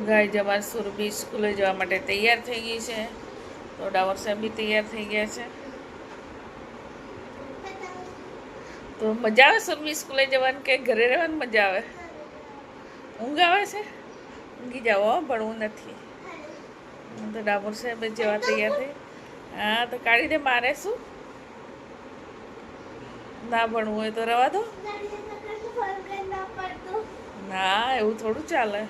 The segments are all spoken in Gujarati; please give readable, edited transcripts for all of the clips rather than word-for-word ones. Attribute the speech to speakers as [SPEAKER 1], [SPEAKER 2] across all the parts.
[SPEAKER 1] ગાય જમાર સુરભી સ્કૂલે જવા માટે તૈયાર થઈ ગઈ છે. તો ડાવર સાહેબ બી તૈયાર થઈ ગયા છે. તો મજા આવે સુરભી સ્કૂલે જવાની કે ઘરે રહેવાની મજા આવે? ઊંઘ આવે છે? ઊંઘી જાઓ, ભણવું નથી. તો ડામોર સાહેબ જવા તૈયાર થઈ. હા તો કાઢી દે, મારે શું? ના ભણવું હોય તો રવા દો. ના, એવું થોડું ચાલે.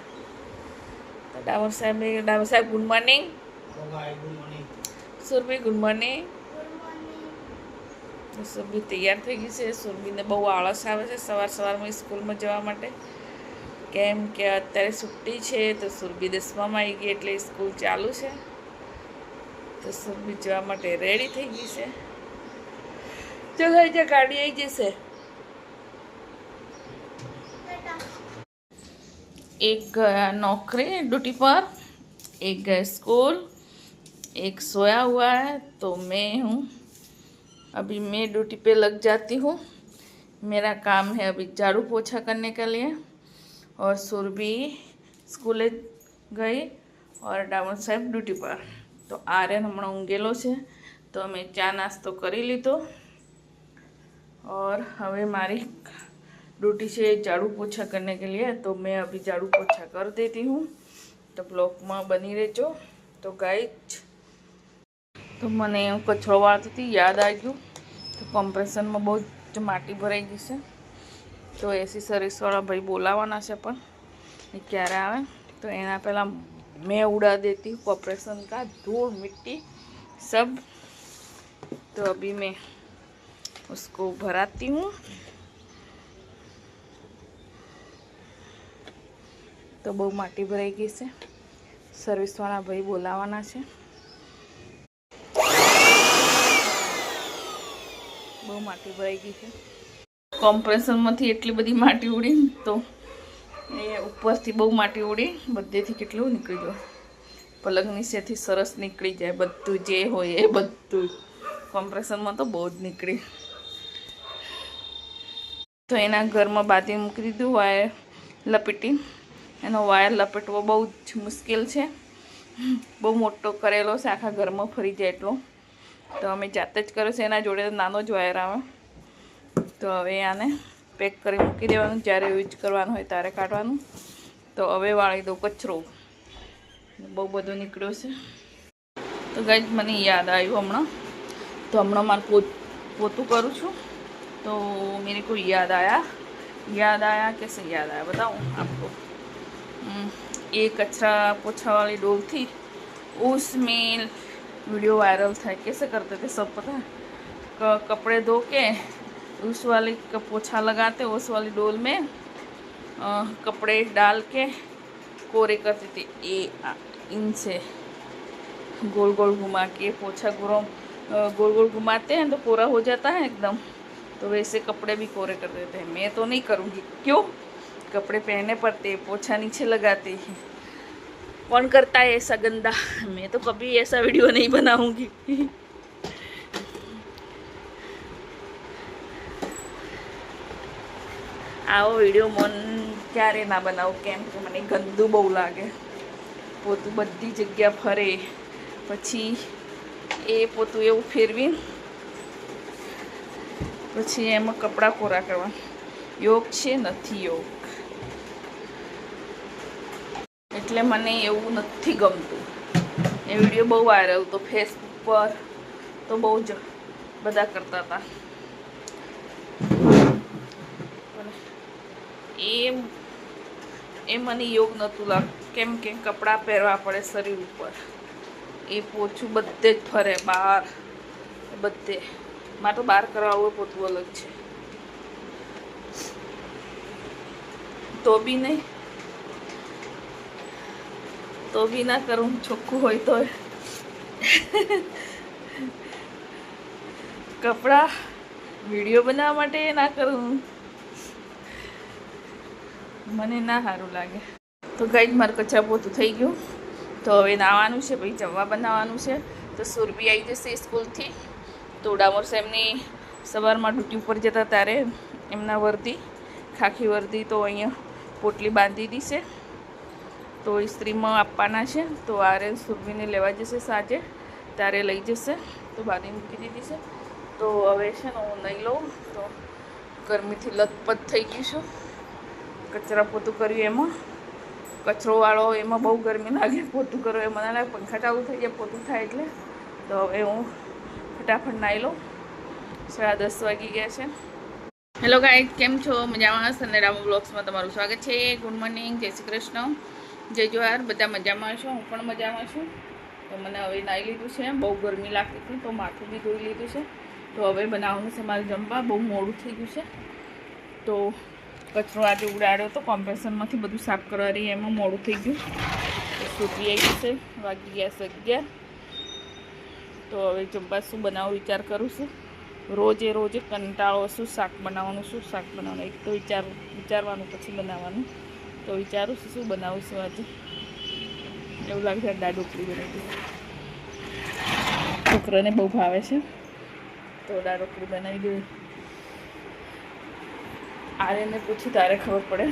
[SPEAKER 1] તો ડામોર સાહેબ good morning. Surabhi good morning. Surabhi તૈયાર થઈ ગઈ છે. સુરભીને બહુ આળસ આવે છે સવારમાં સ્કૂલમાં જવા માટે, કેમ કે અત્યારે છુટ્ટી છે. તો સુરભી 10મામાં આવી ગઈ એટલે સ્કૂલ ચાલુ છે. તો સુરભી જવા માટે રેડી થઈ ગઈ છે. ચલો જે ગાડી આવી જશે. एक गया नौकरी ड्यूटी पर, एक गए स्कूल, एक सोया हुआ है. तो मैं हूँ अभी, मैं ड्यूटी पे लग जाती हूँ. मेरा काम है अभी झाड़ू पोछा करने के लिए. और सुरभि स्कूले गई और ડામોર સાહેબ ડ્યુટી પર. તો આર્યન હમણાં ઊંઘેલો છે. તો અમે ચા નાસ્તો કરી લીધો. और હવે મારી ड्यूटी से झाड़ू पोछा करने के लिए. तो मैं अभी झाड़ू पोछा कर देती हूँ. तो ब्लॉग में बनी रहजो. तो गाइज, तो मैंने कचरो वाळती थी, याद आ गયું. तो कॉम्प्रेशन में बहुत ज माटी भराई गई है. तो एसी सर्विस वाला भाई बोलावाना है, पण એ ક્યારે આવે તો એના પહેલાં मैं उड़ा देती हूँ कॉर्पोरेशन का धूल मिट्टी सब. तो अभी मैं उसको भराती हूँ. तो बहु माटी भराई गई है. सर्विस वाला भाई बोलावाना है. बहु माटी भराई गई है. कॉम्प्रेशन में एटली बड़ी माटी उड़ी तो ये ऊपर थी बहु माटी उड़ी, बधेथी केटલું નીકળી ગયું. पलंग नीचेथी सरस निकली जाए बधुं जे होय ए बधुं. कॉम्प्रेशन में तो बहुत निकली. तो एना घर में बांधी मूकी दीधुं वायर लपेटी. एनो वायर लपेटવો બહુ જ મુશ્કેલ છે. બહુ મોટો કરેલો છે, આખા ઘરમાં ફરી જાય એટલો. તો અમે જાતે જ કર્યો છે. એના જોડે નાનો જ વાયર આવે. તો હવે આને પેક કરી મૂકી દેવાનું. જ્યારે યુઝ કરવાનું હોય ત્યારે કાઢવાનું. તો હવે વાળી દઉં કચરો. બહુ બધો નીકળ્યો છે. તો ગાઈઝ મને યાદ આવ્યું હમણાં. તો હમણાં મારે પોતું કરું છું. तो मेरे को याद आया कैसे याद आया बताऊँ आपको. ये कचरा पोछा वाली डोल थी, उसमें वीडियो वायरल था. कैसे करते थे सब पता है? कपड़े धो के उस वाली का पोछा लगाते, उस वाली डोल में कपड़े डाल के कोरे करती थी. ये इनसे गोल गोल घुमा के पोछा गोल गोल घुमाते हैं तो कोरा हो जाता है एकदम. तो वैसे कपड़े भी कोरे कर देते हैं. मैं तो नहीं करूँगी. क्यों? कपड़े पहनने पड़ते, पोछा नीचे लगाते हैं. कौन करता है ऐसा गंदा? मैं तो कभी ऐसा वीडियो नहीं बनाऊंगी. આવો વિડીયો મન ક્યારે ના બનાવું, કેમ કે મને ગંદુ બહુ લાગે. પોતું બધી જગ્યા ફરે, પછી એ પોતું એવું ફેરવી પછી એમાં કપડાં કોરા કરવા. યોગ છે નથી યોગ. એટલે મને એવું નથી ગમતું. એ વિડીયો બહુ વાયરલ હતો ફેસબુક પર. તો બહુ જ બધા કરતા હતા. એ મને યોગ નહોતું લાગતું, કેમ કે કપડાં પહેરવા પડે શરીર ઉપર. એ પોછું બધે જ ફરે બહાર, બધે. મારે તો બહાર કરવા આવું પોતું અલગ છે. તો બી નહીં, તો બી ના કરું. ચોખ્ખું હોય તો કપડા વિડીયો બનાવવા માટે ના કરું. મને ના સારું લાગે. તો ગાઈઝ મારું કચરા પોતું થઈ ગયું. તો હવે નાવાનું છે, પછી જમવા બનાવવાનું છે. તો સુરભી આવી જશે સ્કૂલથી. તો ડામોર સાહેબની સવારમાં ડ્યુટી ઉપર જતા ત્યારે એમના વર્દી, ખાખી વર્દી તો અહીંયા પોટલી બાંધી દીધી છે. તો ઇસ્ત્રીમાં આપવાના છે. તો આર્યન સુરભીને લેવા જશે સાંજે, ત્યારે લઈ જશે. તો બાંધી મૂકી દીધી છે. તો હવે છે ને હું નહીં લઉં. તો ગરમીથી લથપથ થઈ ગઈ છું. કચરા પોતું કર્યું એમાં, કચરોવાળો એમાં બહુ ગરમી લાગે. પોતું કરો એ મને લાગે પંખા ચાલુ થઈ જાય પોતું થાય એટલે. તો હવે હું ફટાફટ નાહી લઉં. 10:30 વાગી ગયા છે. હેલો ગાઈઝ, કેમ છો? મજામાં? સનેરામ બ્લોગ્સમાં તમારું સ્વાગત છે. ગુડ મોર્નિંગ, જય શ્રી કૃષ્ણ, જય જોહાર. બધા મજામાં છો? હું પણ મજામાં છું. તો મને હવે નાહી લીધું છે. બહુ ગરમી લાગતી હતી તો માથું બી ધોઈ લીધું છે. તો હવે બનાવવાનું છે મારે જમવા. બહુ મોડું થઈ ગયું છે. તો કચરો આજે ઉડાડ્યો તો કોમ્પ્રેસરમાંથી બધું સાફ કરવા રહી, એમાં મોડું થઈ ગયું. તો સૂકી આવી ગયું છે. વાગી ગયા 11. તો હવે જમવા શું બનાવવું વિચાર કરું છું. રોજે કંટાળો, શું શાક બનાવવાનું, એક તો વિચારવાનું પછી બનાવવાનું. તો વિચારું છું શું બનાવું છું આજે. એવું લાગે દાળ ઢોકળી બનાવી દઉં. છોકરાને બહુ ભાવે છે તો દાળ ઢોકળી બનાવી દઉં. આર્યને પૂછ્યું તારે ખબર પડે.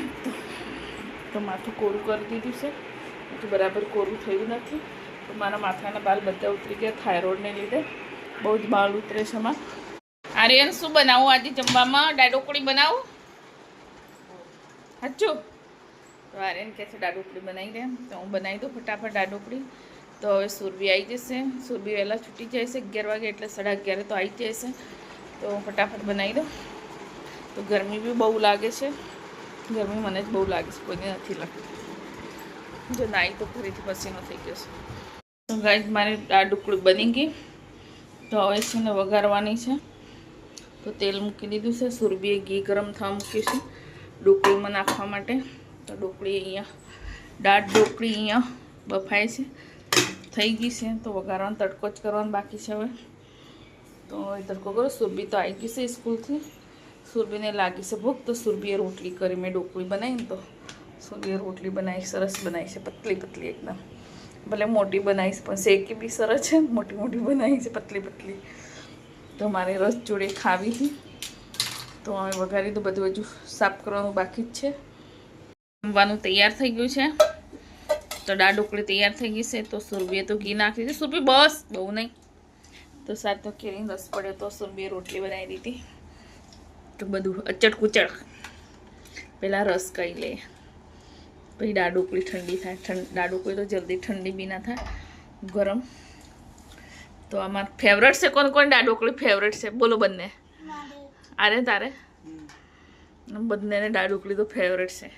[SPEAKER 1] તો માથું કોરું કરી દીધું છે, હજુ બરાબર કોરું થયું નથી. તો મારા માથાના બાલ બધા ઉતરી ગયા થાઇરોઇડને લીધે. બહુ જ બાલ ઉતરે છે એમાં. આર્યન શું બનાવું આજે જમવામાં? દાળ ઢોકળી બનાવું? સાચું? તો આર્યન કહે છે દાળ ઢોકળી બનાવી દે. તો હું બનાવી દઉં ફટાફટ દાળ ઢોકળી. તો હવે સુરભી આવી જશે. સુરભી વહેલા છૂટી જાય છે 11 વાગે, એટલે 11:30 તો આવી જાય છે. તો હું ફટાફટ બનાવી દઉં. તો ગરમી બી બહુ લાગે છે. ગરમી મને જ બહુ લાગે છે, કોઈને નથી લાગતી. જો નાહી તો ફરીથી પસીનો થઈ ગયો છે. તો ગાઈઝ મારી દાળ ઢોકળી બની ગઈ. તો હવે છે ને વઘારવાની છે. તો તેલ મૂકી દીધું છે. સુરભીએ ઘી ગરમ થવા મૂક્યું છે ઢોકળીમાં નાખવા માટે. તો ઢોકળી અહીંયા દાળ ઢોકળી અહીંયા બફાય છે, થઈ ગઈ છે. તો વઘારવાનો તડકો જ કરવાનો બાકી છે હવે. તો હવે તડકો કરો. સુરભી તો આવી ગઈ છે સ્કૂલથી. સુરભીને લાગી છે ભૂખ. તો સુરભીએ રોટલી કરી. મેં ઢોકળી બનાવીને તો સુરભીએ રોટલી બનાવી, સરસ બનાવી છે, પતલી પતલી એકદમ. ભલે મોટી બનાવીશ પણ શેકી બી સરસ છે. મોટી બનાવી છે, પતલી પતલી. તો મારે રસ જોડે ખાવી હતી. તો અમે વઘારી તો બધું હજુ સાફ કરવાનું બાકી જ છે. જમવાનું તૈયાર થઈ ગયું છે. તો દાળ ઢોકળી તૈયાર થઈ ગઈ છે. તો સુરભીએ તો ઘી નાખી દીધું. સુરભી બસ, બહુ નહીં. તો સાત તો કેરીનો રસ પડ્યો તો સુરભીએ રોટલી બનાવી દીધી. તો બધું અચડ કુચડ. પહેલાં રસ કરી લે, પછી દાળ ઢોકળી ઠંડી થાય. દાળ ઢોકળી તો જલ્દી ઠંડી બી ના થાય, ગરમ. તો અમાર ફેવરેટ છે. કોણ દાળ ઢોકળી ફેવરેટ છે? બોલો બંને. અરે તારે બંનેને દાળ ઢોકળી તો ફેવરેટ છે.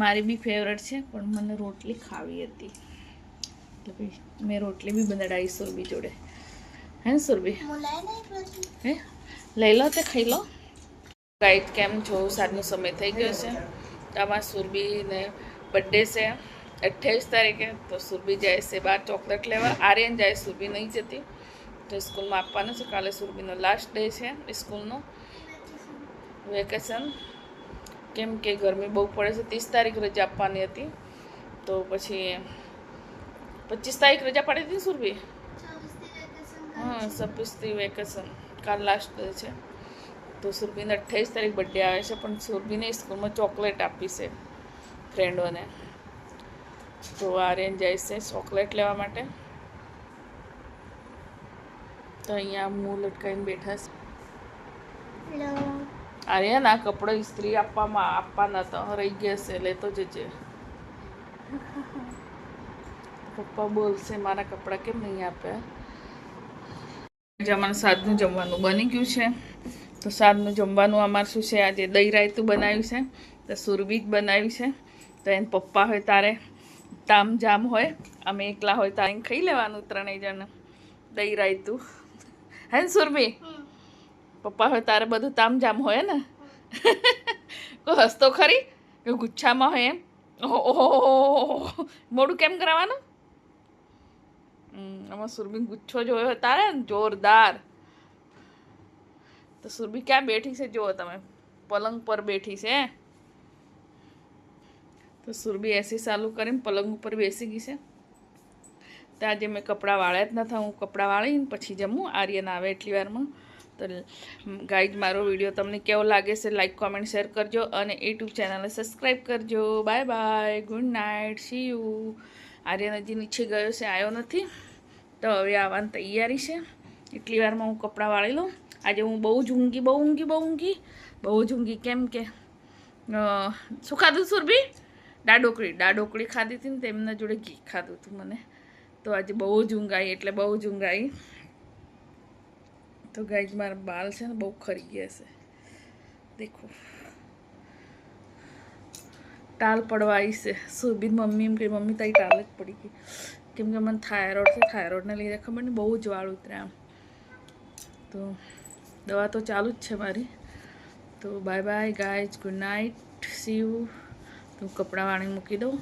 [SPEAKER 1] મારી બી ફેવરેટ છે, પણ મને રોટલી ખાવી હતી એટલે પછી મેં રોટલી બી બનાવી સુરભી જોડે. હે ને સુરભી? હે લઈ લો, તે ખાઈ લો. ગાઈડ કેમ છો? સાંજનો સમય થઈ ગયો છે. તો આમાં સુરભીને બર્થડે છે 28 તારીખે. તો સુરભી જાય છે બહાર ચોકલેટ લેવા. આર્યન જાય, સુરભી નહીં જતી. તો સ્કૂલમાં આપવાનું છે. કાલે સુરભીનો લાસ્ટ ડે છે સ્કૂલનો, વેકેશન. કેમ કે ગરમી બહુ પડે છે. 30 તારીખ રજા આપવાની હતી. તો પછી 25 તારીખ રજા પાડી હતી સુરભી. હા, 26થી વેકેશન. કાલ લાસ્ટ ડે છે. તો સુરભીને 28 તારીખ બર્થડે આવે છે. પણ સુરભીને સ્કૂલમાં ચોકલેટ આપી છે ફ્રેન્ડોને. તો આર્યન જાય છે ચોકલેટ લેવા માટે. તો અહીંયા મું લટકાઈને બેઠા છે. આર્યન, આ કપડો ઇસ્ત્રી આપવાના હતા, રહી ગયા છે, લેતો જજે. પપ્પા બોલશે મારા કપડાં કેમ નહીં આપ્યા. અમારે સાંજનું જમવાનું બની ગયું છે. તો સાંજનું જમવાનું અમારે શું છે, આજે દહીં રાયતું બનાવ્યું છે. તો સુરભી જ બનાવ્યું છે. તો એને પપ્પા હોય તારે તામઝામ હોય, અમે એકલા હોય તારે ખાઈ લેવાનું 3 જણ દહીં રાયતું. હે ને સુરભી? પપ્પા હોય તારે બધું તામઝામ હોય ને. કોઈ હસતો ખરી કે ગુચ્છામાં હોય એમ? ઓહો, મોડું કેમ કરાવવાનું? આમાં સુરભી ગુચ્છો જોયો તારે ને જોરદાર. તો સુરભી ક્યાં બેઠી છે જુઓ તમે? પલંગ પર બેઠી છે. તો સુરભી એસી ચાલુ કરીને પલંગ ઉપર બેસી ગઈ છે. તો આજે મેં કપડાં વાળ્યા જ નથી. હું કપડાં વાળીને પછી જમું. આર્યન આવે એટલી વારમાં. તો ગાઈઝ મારો વિડીયો તમને કેવો લાગે છે લાઈક કોમેન્ટ શેર કરજો અને યુટ્યુબ ચેનલને સબસ્ક્રાઈબ કરજો. Bye bye, good night, see you. Aryan હજી નીચે ગયો છે, આવ્યો નથી, તો હવે આવવાની તૈયારી છે. એટલી વારમાં હું કપડાં વાળી લઉં. આજે હું બહુ જ ઊંઘી કેમ કે શું ખાધું સુરભી? દાળઢોકળી ખાધી હતી ને તેમના જોડે ઘી ખાધું હતું મને, તો આજે બહુ જ ઊંઘ આવી, એટલે બહુ જ ઊંઘ આવી. તો ગાઈઝ મારા બાલ છે ને બહુ ખરી ગયા છે, દેખો ટાલ પડવા આવી છે. સુરભી મમ્મી એમ કે મમ્મી તારી ટાલ જ પડી ગઈ, કેમ કે મને થાઇરોઇડ છે, થાઇરોઇડને લીધે ખબર ને બહુ જ વાળ ઉતરે આમ. તો દવા તો ચાલુ જ છે મારી. તો bye bye guys, good night, see you. તો કપડાં વાળી મૂકી દઉં.